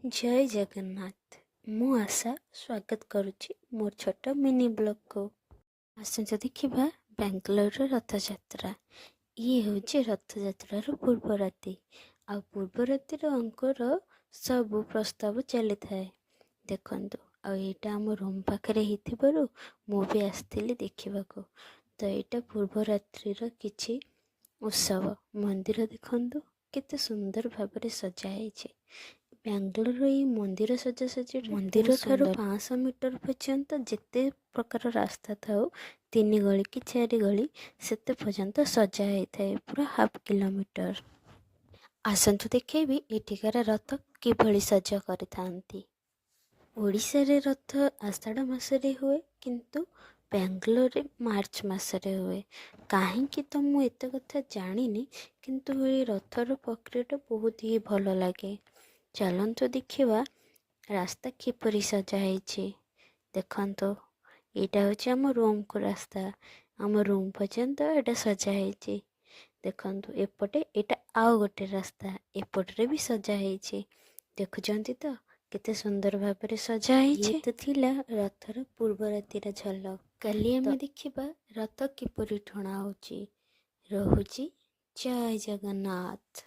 जय जगन्नाथ। मु आशा स्वागत करुच्ची मोर छोट मिनी ब्लॉग को। आसंच देखिबा बेंगलोर रथ यात्रा। ये हूँ रथ यात्रार पूर्व राति आ पूर्व रातिर अंकर सब प्रस्ताव चली थाए देखंतु। आ एटा आम रूम पाखरे हिथिबारु मु भी आस्थिली देखिबाको। तो एटा पूर्व रात्रिर किछि उत्सव मंदिर देखंतु केते सुंदर भाबरे सजा हैछि। बेंगलोर ये मंदिर सजासजी मंदिर ठारू 500 मीटर पर्यंत जिते प्रकार रास्ता थाउ 3 गली कि 4 गली सेते पर्यंत सजा होता पूरा हाफ किलोमीटर। आसंतु देखेबी एठिकार रथ किभली सजा करिथांती। ओडिशा रे रथ आषाढ़ मासरे हुए किंतु बेंगलोर मार्च मासरे हुए। कहीं तो मु एते कथा जानिनी किंतु ये रथर प्रक्रिया बहुत ही भल लगे। चलंतु देखिबा रास्ता किपरि सजा हैछि देखंतु। एटा होछि हम रूम को रास्ता, हम रूम पर्यंत एटा सजा हैछि देखंतु। एपटे एटा आउ गोटे रास्ता एपटरे भी सजा हैछि देखुचंती तो केते सुंदर भाबरे सजा हैछि। ये तो थिला रथर पूर्व रातिर झलक। काली हम देखिबा रथ किपरि ठणा होछि। रहुछि जय जगन्नाथ।